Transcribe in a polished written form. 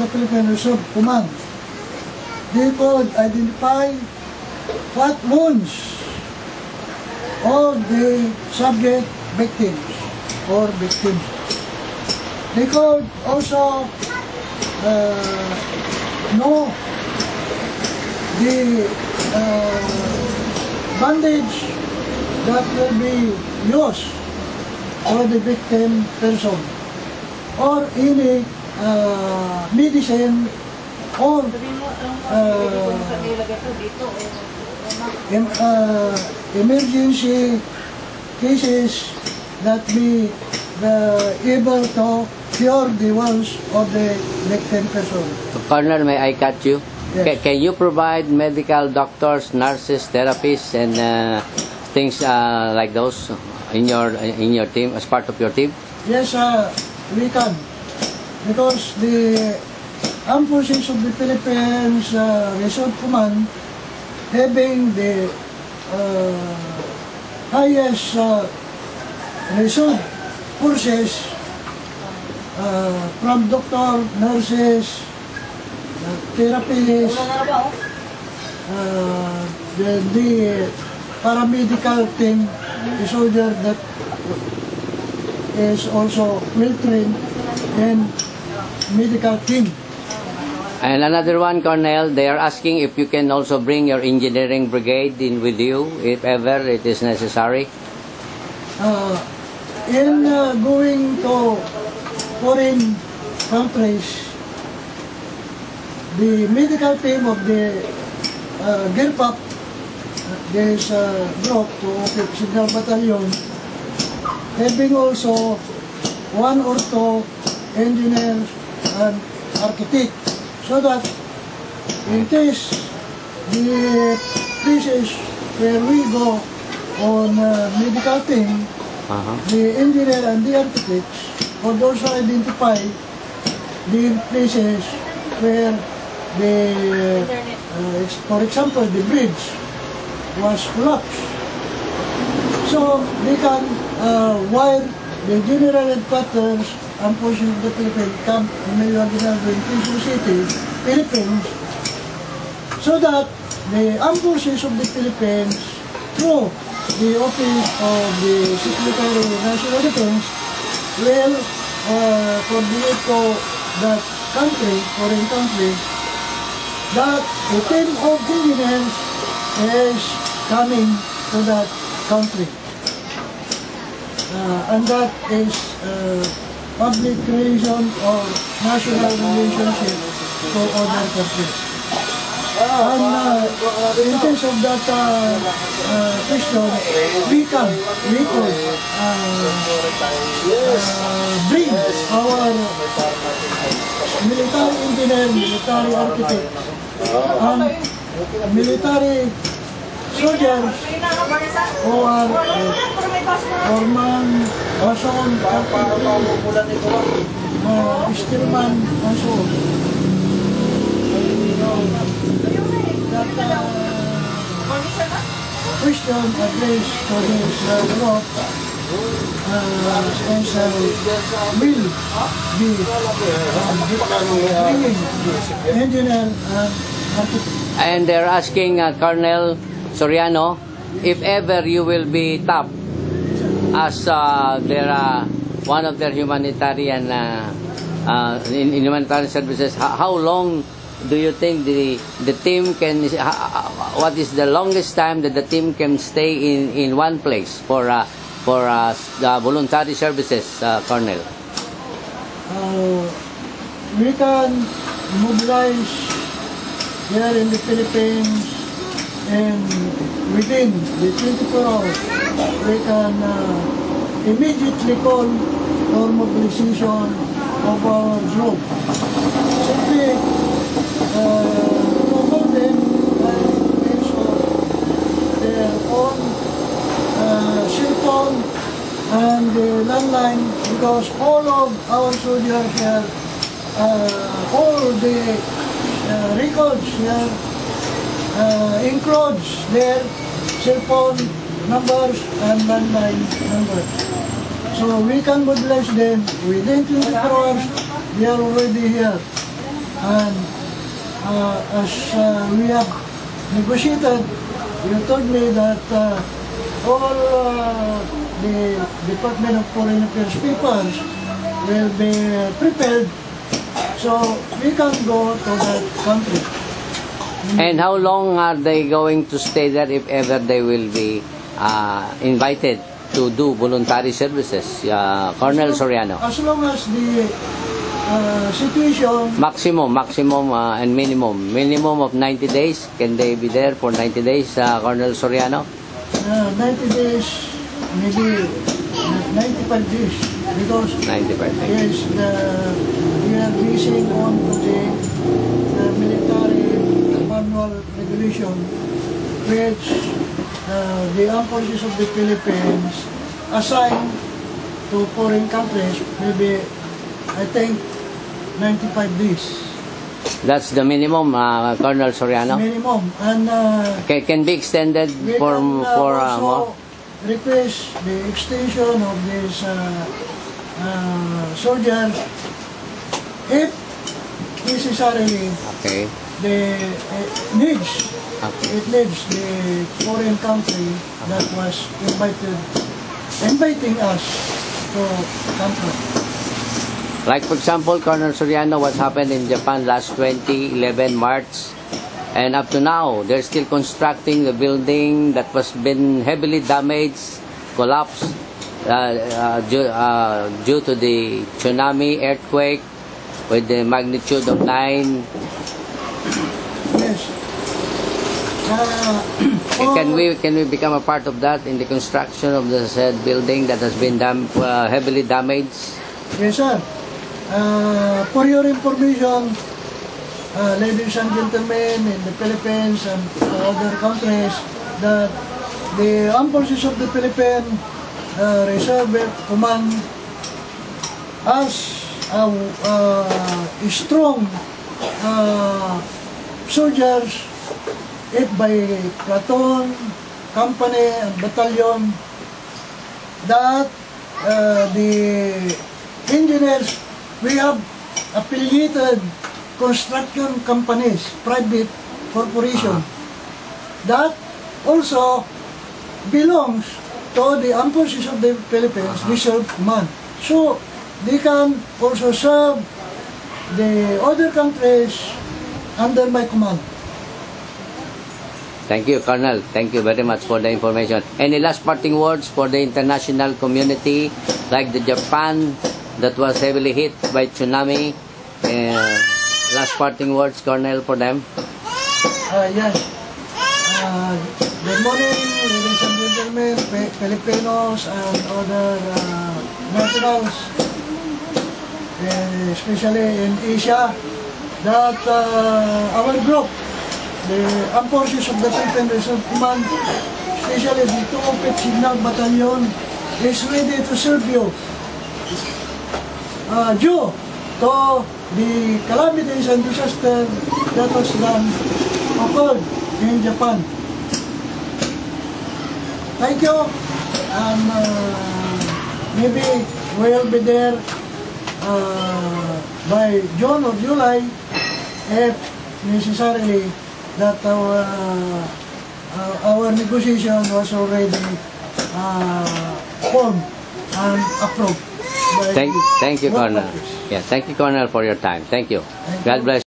the Philippine Reserve Command. They could identify what wounds of the subject victims or victims. They could also know the bandage that will be used for the victim person, or any medicine or emergency cases that be able to cure the wounds of the victim person. Colonel, may I cut you? Yes. Can you provide medical doctors, nurses, therapists, and things like those in your team, as part of your team? Yes, we can, because the Armed Forces of the Philippines Reserve Command, having the highest reserve forces from doctor, nurses, therapists, the paramedical team, the soldier that is also well trained, and medical team. And another one, Colonel, they are asking if you can also bring your engineering brigade in with you, if ever it is necessary. In going to foreign countries, the medical team of the GIRPAP, this group of Signal Battalion, having also one or two engineers and architects, so that in case the places where we go on medical team, the engineer and the architects would also identify the places where the, for example, the bridge was collapsed. So they can wire the general headquarters and Forces of the Philippines Camp Emilio Aguinaldo in Quezon City, Philippines, so that the Armed Forces of the Philippines, through the Office of the Secretary of National Defense, will coordinate to that country, foreign country, that a team of engineers is coming to that country. And that is public relation or national relationship to other countries. And in case of that question, we could bring our military engineer, military architect, and military soldiers who are foreman, mason, carpentry, steelman, and so on. That question addressed to this group will be bringing engineer and architect. And they're asking Colonel Soriano, if ever you will be tapped as one of their humanitarian in humanitarian services, how long do you think the team can? What is the longest time that the team can stay in one place for the voluntary services, Colonel? We can mobilize here in the Philippines, and within the 24 hours, we can immediately call for mobilization of our group. Simply call them based on their own cell phone and the landline, because all of our soldiers here, all the records here includes their cell phone numbers and landline numbers. So we can mobilize them within 24 hours. They are already here. And as we have negotiated, you told me that all the Department of Foreign Affairs papers will be prepared so we can go to that country. And how long are they going to stay there if ever they will be invited to do voluntary services? Colonel Soriano. As long as the situation, Maximum and minimum. Minimum of 90 days. Can they be there for 90 days, Colonel Soriano? 90 days, maybe 95 days, because 95 days. yes, we are basing on to the military manual regulation, which the armed forces of the Philippines assign to foreign countries, maybe, I think, 95 days. That's the minimum, Colonel Soriano. Minimum. And Can be extended we for can more. also request the extension of this soldiers if necessarily Okay. the needs. Okay. It needs the foreign country that was inviting us to country. Like for example, Colonel Soriano, what happened in Japan last 2011 March, and up to now, they're still constructing the building that was been heavily damaged, collapsed due to the tsunami earthquake with the magnitude of 9. Yes. Can we become a part of that in the construction of the said building that has been heavily damaged? Yes, sir. For your information, ladies and gentlemen in the Philippines and other countries, that the armed forces of the Philippines Reserve Command has a strong soldiers, if by platoon, company, and battalion, that the engineers, we have affiliated construction companies, private corporation, that also belongs to the armed forces of the Philippines Reserve Command. So they can also serve the other countries under my command. Thank you, Colonel. Thank you very much for the information. Any last parting words for the international community, like the Japan that was heavily hit by tsunami? Last parting words, Colonel, for them? Yes. Good morning, ladies and gentlemen, Filipinos and other nationals, especially in Asia, that our group, the Armed Forces of the Philippine Reserve Command, especially the 205th Signal Battalion, is ready to serve you. Due to the calamities and disaster that was occurred in Japan. Thank you, and maybe we'll be there by June or July, if necessarily that our negotiation was already formed and approved. Thank you, Colonel. Office. Yeah, thank you, Colonel, for your time. Thank you. Thank God you. bless.